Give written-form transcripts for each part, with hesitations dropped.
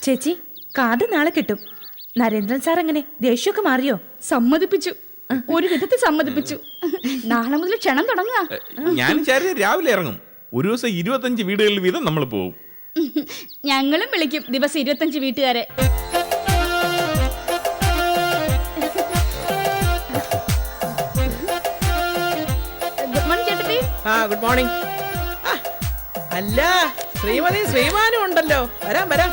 ചേച്ചി, കാർഡ് നാളെ കിട്ടും. നരേന്ദ്രൻ സാർ എങ്ങനെ, ദേഷ്യമൊക്കെ മാറിയോ? സമ്മതിപ്പിച്ചു, ഒരു വിധത്തിൽ സമ്മതിപ്പിച്ചു. നാളെ മുതൽ ക്ഷണം തുടങ്ങുക. ഞാൻ രാവിലെ ഇറങ്ങും. ഒരു ദിവസം 25 വീടുകളിൽ വീതം നമ്മൾ പോകും. ഞങ്ങളും വിളിക്കും ദിവസം 25 വീട്ടുകാരെ. ഗുഡ് മോർണിംഗ് ചേട്ടത്തി. Good morning. അല്ല, ശ്രീമതി ശ്രീമാനും ഉണ്ടല്ലോ. വരാം വരാം.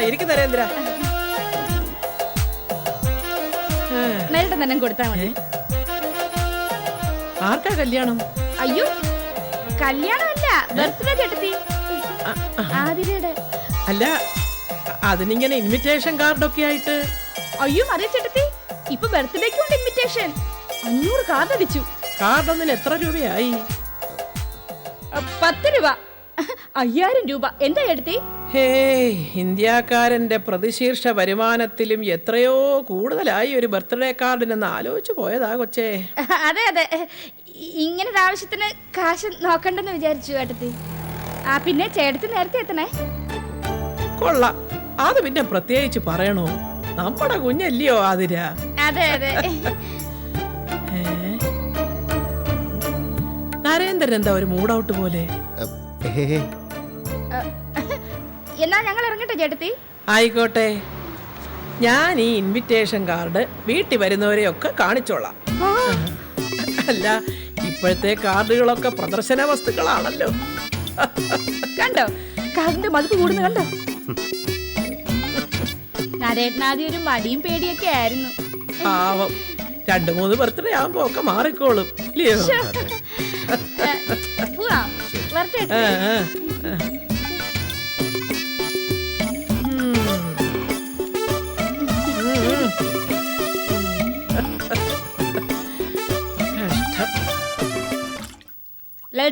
ഇരിക്കും നരേന്ദ്ര. നേരിട്ട് തന്നെ കൊടുത്താൽ മതി. ആർക്കാ കല്യാണം? അയ്യോ, കല്യാണമല്ല, ബർത്ത്ഡേ ചേട്ടത്തി. ആതിരയുടെ. അല്ല, അതിനിങ്ങനെ ഇൻവിറ്റേഷൻ കാർഡൊക്കെ ആയിട്ട്. അയ്യോ അറിയ ചേട്ടത്തി, ഇപ്പൊ ബർത്ത്ഡേക്ക് ഉണ്ട് ഇൻവിറ്റേഷൻ. 500 കാർഡ് അടിച്ചു. കാർഡൊന്നിന് എത്ര രൂപയായി? 10 രൂപ. 5000 രൂപ. എന്താ ചേട്ടത്തി? ഹേ, ഇന്ത്യക്കാരന്റെ പ്രതിശീർഷ വരുമാനത്തിലും എത്രയോ കൂടുതലായി ഒരു ബർത്ത്ഡേ കാർഡിനെന്ന് ആലോചിച്ചു പോയതാ കൊച്ചേ. അതെ അതെ, ഇങ്ങനൊരു ആവശ്യത്തിന് കാശ് നോക്കണ്ടെന്ന് വിചാരിച്ചു ചേട്ടത്തി. പിന്നെ ചേട്ടത്തി നേരത്തെ എത്തണേ. കൊള്ളാം, അത് പിന്നെ പ്രത്യേകിച്ച് പറയണോ? നമ്മുടെ കുഞ്ഞല്ലയോ ആതിര? അതെ അതെ. നരേന്ദ്രൻ എന്താ ഒരു മൂഡ് ഔട്ട് പോലെ? എന്നാ ഞങ്ങൾ ഇറങ്ങട്ടെ ചേട്ടത്തി? ആയിക്കോട്ടെ, ഞാൻ ഈ ഇൻവിറ്റേഷൻ കാർഡ് വീട്ടിൽ വരുന്നവരെയൊക്കെ കാണിച്ചോളാം. അല്ല, ഇപ്പോഴത്തെ കാർഡുകളൊക്കെ പ്രദർശന വസ്തുക്കളാണല്ലോ. കണ്ടോ, കാർഡിന്റെ മതിപ്പ് കൂടുന്നു കണ്ടോ? നരേട്ടനാദ്യം ഒരു മടിയും പേടിയൊക്കെ ആയിരുന്നു. പാവം, 2-3 ബർത്ത്ഡേ ആകുമ്പോ ഒക്കെ മാറിക്കോളും ഇല്ലയോ? വരട്ടെ.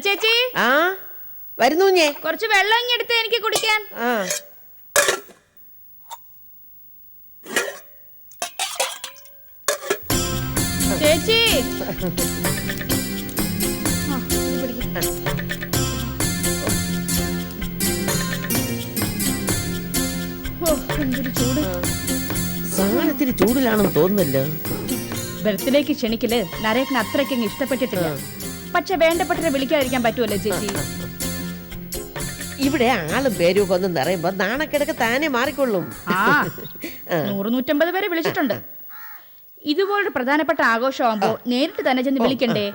ചേച്ചി വരുന്നു. കുറച്ച് വെള്ളം ഇങ്ങ് എടുത്ത് എനിക്ക് കുടിക്കാൻ. ചേച്ചി, സാധനത്തിന് ചൂടിലാണെന്ന് തോന്നുന്നല്ലോ. ബർത്ത്ഡേക്ക് ക്ഷണിക്കല് നരേട്ടന് അത്രയ്ക്ക് ഇഷ്ടപ്പെട്ടിട്ടില്ല. പക്ഷെ വേണ്ടപ്പെട്ടവരെ വിളിക്കാതിരിക്കാൻ പറ്റുമല്ലോ ചേച്ചി. ഇവിടെ ആളും പേരും ഒക്കെ ഒന്ന് നിറയുമ്പോ നാണക്കിടക്ക് താനെ മാറിക്കൊള്ളും. 100-150 പേരെ വിളിച്ചിട്ടുണ്ട്. ഇതുപോലൊരു പ്രധാനപ്പെട്ട ആഘോഷമാകുമ്പോ നേരിട്ട് തന്നെ ചെന്ന് വിളിക്കണ്ടേ?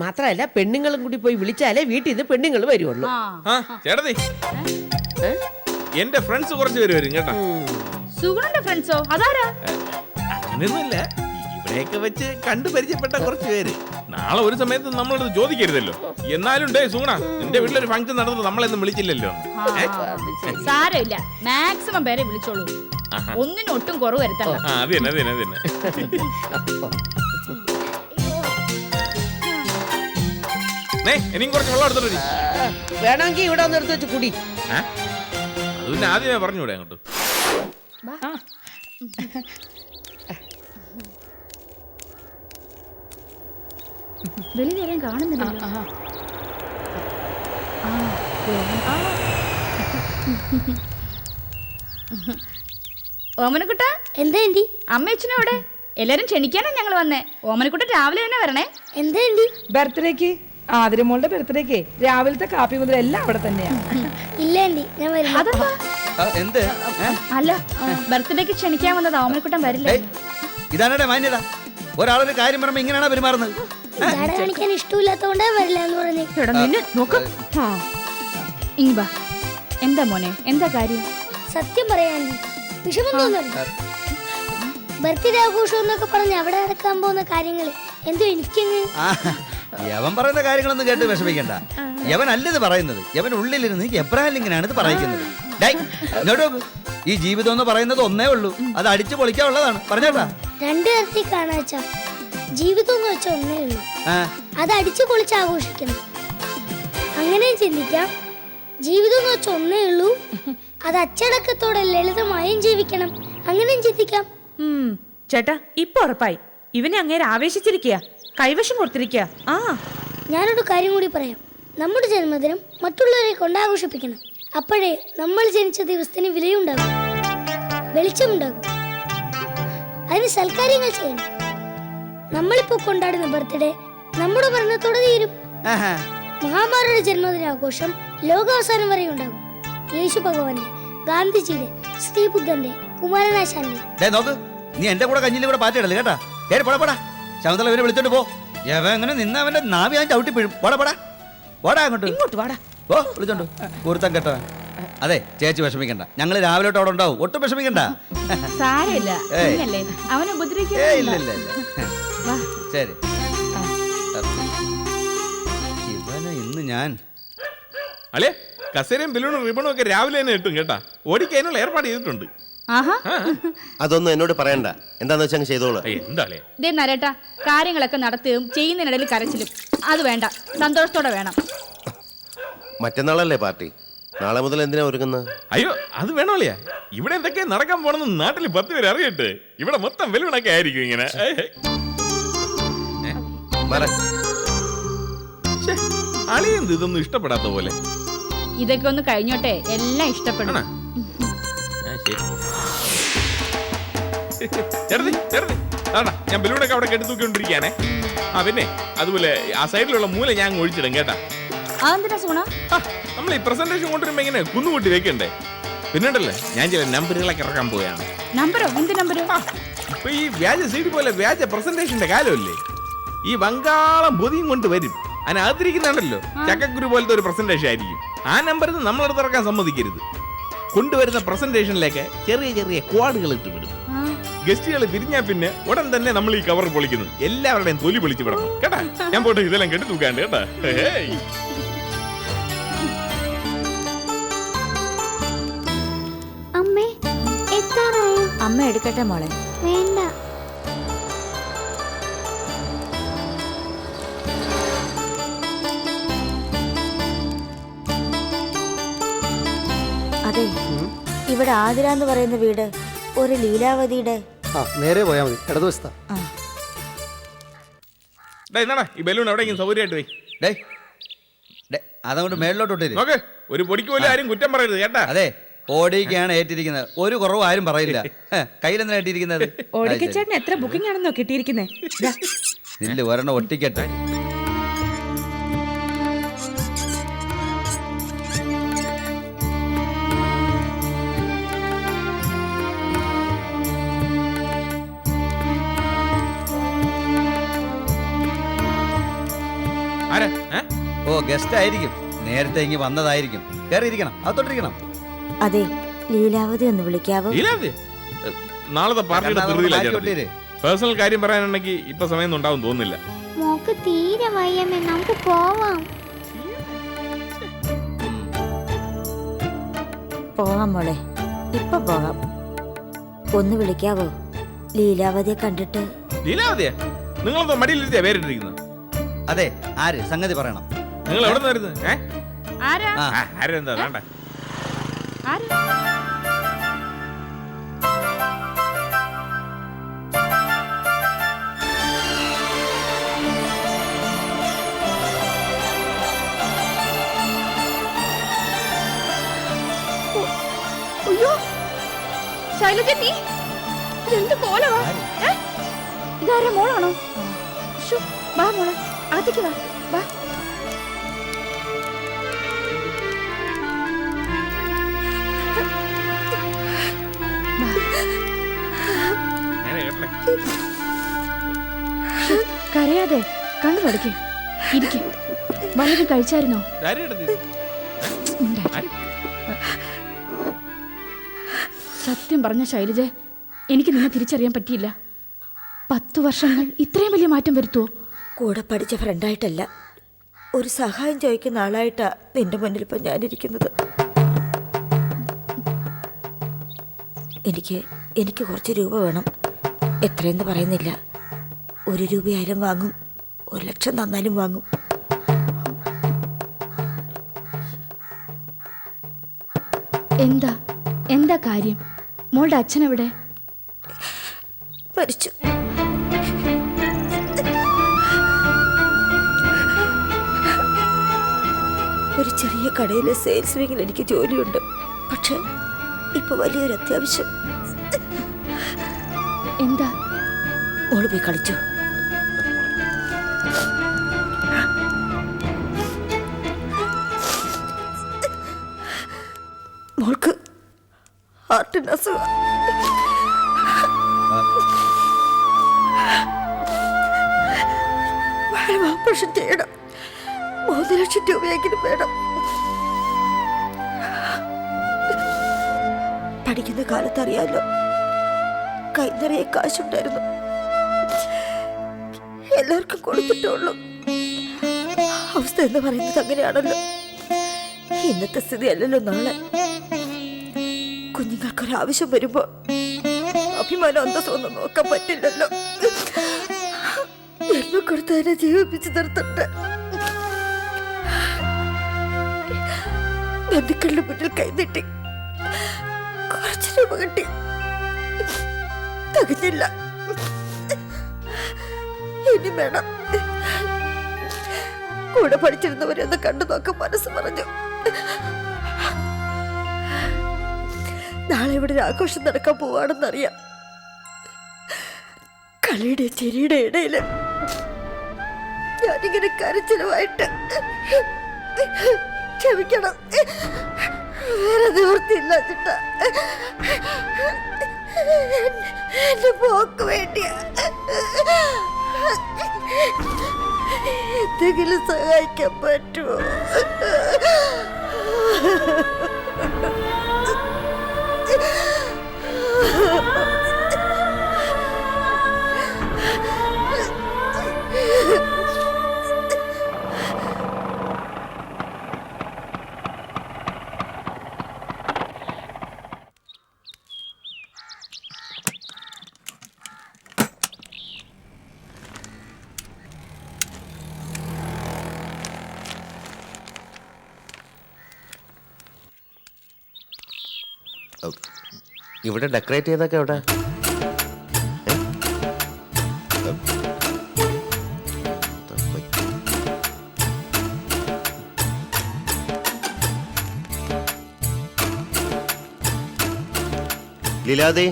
മാത്രല്ല, പെണ്ണുങ്ങളും കൂടി പോയി വിളിച്ചാലേ വീട്ടിൽ നിന്ന് പെണ്ണുങ്ങൾ വരുള്ളൂ. ചേട്ടത്തി, എന്റെ ഫ്രണ്ട്സ് കുറച്ച് പേര് വരും കേട്ടോ. സുഗുണന്റെ ഫ്രണ്ട്സോ? അതാരാ? അങ്ങനെയൊന്നുമില്ല, ഇവിടെയൊക്കെ വെച്ച് കണ്ടു പരിചയപ്പെട്ട കുറച്ച് പേര്. നാളെ ഒരു സമയത്ത് നമ്മളത് ചോദിക്കരുതല്ലോ. എന്നാലും സുഗുണ, നിന്റെ വീട്ടിലൊരു ഫംഗ്ഷൻ നടന്നത് നമ്മളെന്നും വിളിച്ചില്ലല്ലോ. സാരമില്ല, മാക്സിമം പേരെ വിളിച്ചോളൂ. ഒന്നിനും ഒട്ടും കുറവ് വരുത്തണ്ട. ഇനിയും കുറച്ച് വെള്ളം എടുത്തിട്ട് വേണമെങ്കിൽ ഇവിടെ ഒന്ന് എടുത്ത് വെച്ച് കുടി. അത് പിന്നെ ആദ്യമേ പറഞ്ഞൂടെ അങ്ങോട്ട്. വെളിയിലും കാണുന്നില്ലല്ലോ. ഓമനക്കുട്ട, എന്താ ആന്റി? അമ്മയച്ഛനും അവിടെ? എല്ലാരും ക്ഷണിക്കാനാ ഞങ്ങൾ വന്നേ. ഓമനക്കുട്ട രാവിലെ തന്നെ വരണേ. എന്താ ആന്റി? ബർത്ത്ഡേക്ക്, ആതിരമോളുടെ ബർത്ത്ഡേക്ക് രാവിലത്തെ കാപ്പി മുതൽ എല്ലാം അവിടെ തന്നെയാ. ഇല്ല ആന്റി, ഞാൻ വരില്ല. അതെന്താ? അല്ല, ബർത്ത്ഡേക്ക് ക്ഷണിക്കാൻ വന്നതാ. ഓമനക്കുട്ടൻ വരില്ല. ഇതാണേ മാന്യത. ഒരാളൊരു കാര്യം പറയുമ്പോ ഇങ്ങനെയാണ് പെരുമാറുന്നത്. കാണിക്കാൻ ഇഷ്ടമില്ലാത്തോണ്ടാ വരില്ല എന്ന് പറഞ്ഞു. എന്താ മോനെ, എന്താ കാര്യം? സത്യം പറയാൻ വിഷമം തോന്നുന്നു. ബർത്ത്ഡേ ആഘോഷം എന്നൊക്കെ പറഞ്ഞ് അവിടെ നടക്കാൻ പോകുന്ന കാര്യങ്ങള് എന്തോ എനിക്കങ്ങ്. യവൻ പറയുന്ന കാര്യങ്ങളൊന്നും കേട്ട് വിഷമിക്കണ്ട. യവൻ അല്ലത് പറയുന്നത്, യവൻ ഉള്ളിലിരുന്ന് എബ്രഹാം ലിങ്കനാണ് ഇത് പറയുന്നത്. ഈ ജീവിതം എന്ന് പറയുന്നത് ഒന്നേ ഉള്ളൂ, അത് അടിച്ചു പൊളിക്കാനുള്ളതാണ്. പറഞ്ഞോട്ടാ, 2 തരത്തിൽ കാണാച്ചാ. ജീവിതം എന്ന് വെച്ചാൽ ഒന്നേ ഉള്ളൂ, അത് അടിച്ചു പൊളിച്ച് ആഘോഷിക്കണം. അങ്ങനെയും ചിന്തിക്കാം. ജീവിതം എന്ന് വെച്ചാൽ ഒന്നേ ഉള്ളൂ, അത് അച്ചടക്കത്തോടെ ലളിതമായും ജീവിക്കണം. അങ്ങനെയും ചിന്തിക്കാം. ചേട്ടാ, ഇപ്പൊ ഉറപ്പായി. ഇവനെ അങ്ങേരെ ആവേശിച്ചിരിക്കുക, കൈവശം കൊടുത്തിരിക്കുക. ഞാനൊരു കാര്യം കൂടി പറയാം. നമ്മുടെ ജന്മദിനം മറ്റുള്ളവരെ കൊണ്ട് ആഘോഷിപ്പിക്കണം. അപ്പോഴേ നമ്മൾ ജനിച്ച ദിവസത്തിന് വിലയുണ്ടാകും, വെളിച്ചമുണ്ടാകും. അതിന് സൽക്കാര്യങ്ങൾ ചെയ്യണം. നമ്മളിപ്പോ കൊണ്ടാടുന്ന ബർത്ത്ഡേ നമ്മുടെ മരണത്തോടെ തീരും. ആഹാ. മഹാമാരിയുടെ ജന്മദിനാഘോഷം ലോകാവസാനം വരെ ഉണ്ടാകും. യേശു ഭഗവാന്റെ, ഗാന്ധിജിയുടെ, ശ്രീബുദ്ധന്റെ, കുമാരനാശാന്റെ. ദേ നോക്ക്, നീ എന്റെ കൂടെ കഞ്ഞിയിൽ കൂടെ പാറ്റിടല്ലേ കേട്ടാ. കേറി പോടാ. ശകുന്തള ഇവനെ വിളിച്ചോണ്ട് പോ. എവൻ എങ്ങനെ നിന്ന് അവന്റെ നാവി ഞാൻ ചവിട്ടി പിഴും. പോടാ അങ്ങോട്ട്. ഇങ്ങോട്ട് വാടാ. ഓ വിളിച്ചോണ്ട് കുരുത്തം കേട്ടവൻ. അതെ ചേച്ചി വിഷമിക്കണ്ട, ഞങ്ങള് രാവിലെ തൊട്ട് അവിടെ ഉണ്ടാവും, ഒട്ടും വിഷമിക്കണ്ട. സാരമില്ല, ഏയ്. കുഞ്ഞല്ലേ, അവനെ ഇല്ല ഉപദ്രവിക്കില്ല. വാ. ശരി. ഇവനെ ഇന്ന് ഞാൻ അല്ലേ കസേരയും ബലൂണും റിബണും ഒക്കെ രാവിലെ തന്നെ കിട്ടും കേട്ടാ. ഓടിക്കതിനുള്ള ഏർപ്പാട് ചെയ്തിട്ടുണ്ട്. ആഹാ, അതൊന്നും എന്നോട് പറയണ്ട, എന്താന്ന് വെച്ചാൽ അങ്ങ് ചെയ്തോളൂ. എന്താളേ ദേ നരേട്ടാ, കാര്യങ്ങളൊക്കെ നടത്തുകയും ചെയ്യുന്നതിനിടയിൽ കരച്ചിലും അത് വേണ്ട, സന്തോഷത്തോടെ വേണം. മറ്റന്നാളല്ലേ പാർട്ടി? നാളെ മുതൽ എന്തിനാ ഒരുങ്ങുന്നത്? അയ്യോ അത് വേണോളിയാ. ഇവിടെ എന്തൊക്കെ നടക്കാൻ പോണെന്ന് നാട്ടിൽ 10 പേര് അറിയട്ടെ. ഇവിടെ മൊത്തം ബലൂണൊക്കെ ആയിരിക്കും ഇങ്ങനെ. അളിയെന്ത് ഇതൊന്നും ഇഷ്ടപ്പെടാത്ത പോലെ. ഇതൊക്കെ ഒന്ന് കഴിഞ്ഞോട്ടെ, എല്ലാം ഇഷ്ടപ്പെടും. ഞാൻ ബലൂണൊക്കെ അവിടെ കെട്ടി തൂക്കിക്കൊണ്ടിരിക്കുകയാണേ. ആ പിന്നെ അതുപോലെ ആ സൈഡിലുള്ള മൂല ഞാൻ അങ്ങ് ഒഴിച്ചിടും കേട്ടാ. അതെന്തിനാ സൂണ? നമ്മൾ ഈ പ്രസന്റേഷൻ കൊണ്ടുവരുമ്പോ ഇങ്ങനെ കുന്നുകൂട്ടി വെക്കണ്ടേ. പിന്നീടല്ലേ ഞാൻ ചില നമ്പറുകളൊക്കെ ഇറക്കാൻ പോയാണ്. നമ്പരോ? എന്ത് നമ്പര്? ഇപ്പൊ ഈ വ്യാജ സീഡി പോലെ വ്യാജ പ്രസന്റേഷന്റെ കാലമല്ലേ. ഈ വങ്കാളം പൊതിയും കൊണ്ട് വരും, അതിനകത്തിരിക്കുന്നുണ്ടല്ലോ ചക്കക്കുരു പോലത്തെ ഒരു പ്രസന്റേഷൻ ആയിരിക്കും. ആ നമ്പറിൽ നമ്മളെടുത്ത് ഇറക്കാൻ സമ്മതിക്കരുത്. കൊണ്ടുവരുന്ന പ്രസന്റേഷനിലേക്ക് ചെറിയ ചെറിയ ക്വാഡുകൾ ഇട്ട് വിടും. ഗസ്റ്റുകൾ പിരിഞ്ഞാ പിന്നെ ഉടൻ തന്നെ നമ്മൾ ഈ കവർ പൊളിക്കുന്നു. എല്ലാവരുടെയും തൊലി പൊളിച്ച് വിടണം കേട്ടാ. ഞാൻ പോട്ടെ, ഇതെല്ലാം കെട്ടി തൂക്കാണ്ട് കേട്ടാ. അമ്മേ, എത്താറായോ? അമ്മ എടുക്കട്ടെ മോളെ. വേണ്ട. അതെ, ഇവിടെ ആതിര എന്ന് പറയുന്ന വീട് ഒരു ലീലാവതിയുടെ. നേരെ പോയാ മതി, ഇടതുവശത്താ. ഈ ബലൂൺ എവിടെയെങ്കിലും സൗകര്യമായിട്ട് പോയി അതങ്ങോട്ട് മേളിലോട്ട് ഇട്ടേര്. നോക്ക്, ഒരു പൊടിക്ക് പോലും ആരും കുറ്റം പറയരുത് കേട്ടാ. അതെ, ഓടിക്കാണ് ഏറ്റിരിക്കുന്നത്, ഒരു കുറവ് ആരും പറയില്ല. കയ്യിലെന്താ ഏറ്റിരിക്കുന്നത്? ഓടിക്കച്ചേട്ടൻ എത്ര ബുക്കിംഗ് ആണെന്നോ കിട്ടിയിരിക്കുന്നേ. നില്ല ഒരെണ്ണം ഒട്ടിക്കട്ടെ. ഓ ഗസ്റ്റ് ആയിരിക്കും, നേരത്തെ ഇങ്ങ് വന്നതായിരിക്കും. കയറിയിരിക്കണം, അകത്തോട്ടിരിക്കണം. അതെ, ലീലാവതി ഒന്ന് വിളിക്കാവോ? നാളത്തെ പാർട്ടിയുടെ ഒട്ടിര്. പേഴ്സണൽ കാര്യം പറയാനുണ്ടെങ്കിൽ ഇപ്പൊ സമയം ഉണ്ടാവും തോന്നുന്നില്ല. മോക്ക് തീരെ വയ്യമ്മേ, നമുക്ക് പോവാം. പോവാം മോളെ, ഇപ്പൊ പോകാം. ഒന്ന് വിളിക്കാവോ? ലീലാവതിയെ കണ്ടിട്ട്. ലീലാവതിയാ? നിങ്ങളെന്തോ മടിയിലിരുത്തിയാ പേരിട്ടിരിക്കുന്നത്? അതെ, ആര് സംഗതി പറയണം. നിങ്ങൾ എവിടെ നിന്ന് വരുന്നത്? ആരാ? ആരെന്താ വേണ്ട. ആരാ? അയ്യോ ശൈലജ, നീ എന്ത് കോലവാ? ഇതാരാ, മോളാണോ? വാ മോളെ, അകത്തേക്ക് വാ. വാ. കരയാതെ കണ്ണു തുടയ്ക്ക്. ഇരിക്കും. വല്ലതും കഴിച്ചായിരുന്നോ? സത്യം പറഞ്ഞ ശൈലജ, എനിക്ക് നിന്നെ തിരിച്ചറിയാൻ പറ്റിയില്ല. 10 വർഷങ്ങൾ ഇത്രയും വലിയ മാറ്റം വരുത്തുവോ? കൂടെ പഠിച്ച ഫ്രണ്ടായിട്ടല്ല, ഒരു സഹായം ചോദിക്കുന്ന ആളായിട്ടാ നിന്റെ മുന്നിൽ ഇപ്പം ഞാനിരിക്കുന്നത്. എനിക്ക് കുറച്ച് രൂപ വേണം. എത്രയെന്ന് പറയുന്നില്ല. 1 രൂപയായാലും വാങ്ങും, 1 ലക്ഷം തന്നാലും വാങ്ങും. എന്താ കാര്യം? മോളുടെ അച്ഛനെവിടെ? മരിച്ചു. ഒരു ചെറിയ കടയിലെ സെയിൽസ് വിങ്ങിൽ എനിക്ക് ജോലിയുണ്ട്. പക്ഷെ ഇപ്പൊ വലിയൊരു അത്യാവശ്യം. എന്താ? മോള് പോയി കളിച്ചു. മോൾക്ക് ഹാർട്ടിന് അസുഖം. ഓപ്പറേഷൻ ചെയ്യണം. 3 ലക്ഷം രൂപയെങ്കിലും വേണം. പഠിക്കുന്ന കാലത്ത് അറിയാലോ, കൈ നിറയെ കാശുണ്ടായിരുന്നു. എല്ലാവർക്കും കൊടുത്തിട്ടുള്ളൂ. അവസ്ഥ എന്ന് പറയുന്നത് അങ്ങനെയാണല്ലോ. ഇന്നത്തെ സ്ഥിതി അല്ലല്ലോ നാളെ. കുഞ്ഞുങ്ങൾക്കൊരാവശ്യം വരുമ്പോ അഭിമാനം അന്തസ്സൊന്നും നോക്കാൻ പറ്റില്ലല്ലോ. ജന്മം കൊടുത്തതിനെ ജീവിപ്പിച്ച് നിർത്തണ്ട. ബന്ധുക്കളുടെ മുന്നിൽ കൈനീട്ടി കുറച്ച് രൂപ കിട്ടി. തികഞ്ഞില്ല. ഇനി വേണം. കൂടെ പഠിച്ചിരുന്നവരെ ഒന്ന് കണ്ടു നോക്കാൻ മനസ്സ് പറഞ്ഞു. നാളെ ഇവിടെ ഒരു ആഘോഷം നടക്കാൻ പോവാണെന്നറിയാം. കളിയുടെ ചിരിയുടെ ഇടയില് ഞാനിങ്ങനെ കരച്ചിലുമായിട്ട് ക്ഷമിക്കണം. വേറെ നിവൃത്തിയില്ല ചിട്ട. എന്റെ പോക്ക് വേണ്ടിയ എന്തെങ്കിലും സഹായിക്കാൻ പറ്റുമോ? ഇവിടെ ഡെക്കറേറ്റ് ചെയ്തൊക്കെ എവിടെ? ലീലാവതി,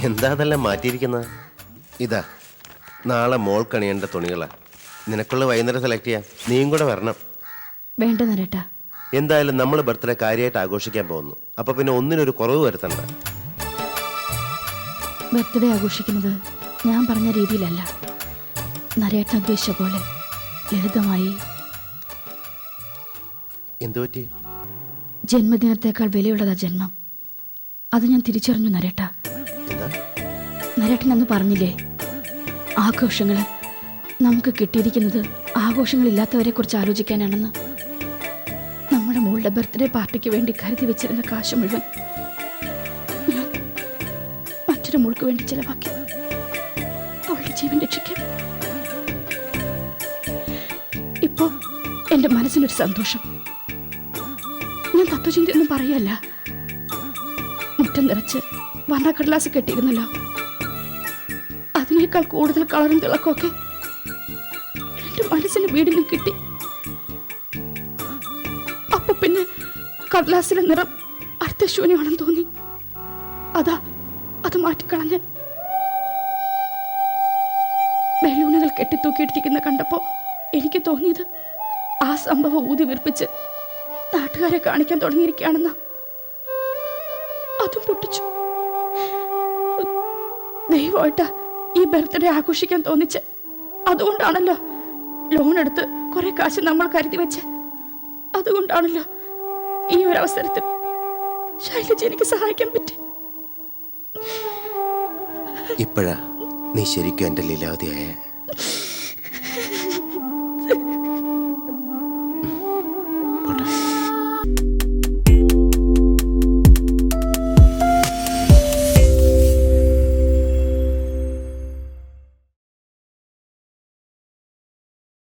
എന്താ അതെല്ലാം മാറ്റിയിരിക്കുന്നത്? ഇതാ നാളെ മോൾ കണിയേണ്ട തുണികളാ. നിനക്കുള്ള വൈകുന്നേരം സെലക്ട് ചെയ്യാം. നീയും കൂടെ വരണം. വേണ്ട നരേട്ടാ. എന്തായാലും നമ്മൾ ബർത്ത്ഡേ കാര്യമായിട്ട് ആഘോഷിക്കാൻ പോകുന്നു. അപ്പൊ പിന്നെ ഒന്നിനൊരു കുറവ് വരുത്തണ്ട. ബർത്ത്ഡേ ആഘോഷിക്കുന്നത് ഞാൻ പറഞ്ഞ രീതിയിലല്ല. നരേട്ടൻ ഉദ്ദേശിച്ച പോലെ ലളിതമായി. എന്തു പറ്റി? ജന്മദിനത്തേക്കാൾ വിലയുള്ളതാ ജന്മം. അത് ഞാൻ തിരിച്ചറിഞ്ഞു നരേട്ടാ. എന്താ? നരേട്ടൻ അന്ന് പറഞ്ഞില്ലേ, ആഘോഷങ്ങൾ നമുക്ക് കിട്ടിയിരിക്കുന്നത് ആഘോഷങ്ങളില്ലാത്തവരെ കുറിച്ച് ആലോചിക്കാനാണെന്ന്. നമ്മുടെ മോളുടെ ബർത്ത്ഡേ പാർട്ടിക്ക് വേണ്ടി കരുതി വെച്ചിരുന്ന കാശ് മുഴുവൻ ഞാൻ മറ്റൊരു മോൾക്ക് വേണ്ടി ചെലവാക്കി, അവളുടെ ജീവൻ രക്ഷിക്കാൻ. ഇപ്പോ എന്റെ മനസ്സിനൊരു സന്തോഷം. ഞാൻ തത്വചിന്തയൊന്നും പറയല്ല. മുറ്റം നിറച്ച് വർണ്ണക്കടലാസ് കെട്ടിയിരുന്നല്ലോ, അതിനേക്കാൾ കൂടുതൽ കളറും തിളക്കമൊക്കെ എന്റെ മനസ്സിന് വീടിന് കിട്ടി. അപ്പൊ പിന്നെ കടലാസിലെ നിറം അർത്ഥശൂന്യമാണെന്ന് തോന്നി. അത് മാറ്റിക്കളഞ്ഞ് ബലൂണുകൾ കെട്ടിത്തൂക്കിയിട്ടിരിക്കുന്ന കണ്ടപ്പോ എനിക്ക് തോന്നിയത് ആ സംഭവം ഊതി വീർപ്പിച്ച് നാട്ടുകാരെ കാണിക്കാൻ തുടങ്ങിയിരിക്കുകയാണെന്ന. അതും പൊട്ടിച്ചു. ദൈവമായിട്ടാ ഈ ബർത്ത്ഡേ ആഘോഷിക്കാൻ തോന്നിച്ച്. അതുകൊണ്ടാണല്ലോ ലോൺ എടുത്ത് കുറെ കാശ് നമ്മൾ കരുതി വെച്ച്. അതുകൊണ്ടാണല്ലോ ഈ ഒരു അവസരത്തിൽ ശൈലജ എനിക്ക് സഹായിക്കാൻ പറ്റി. ഇപ്പോഴാ നീ ശരിക്കും എന്റെ ലീലാവതിയായ.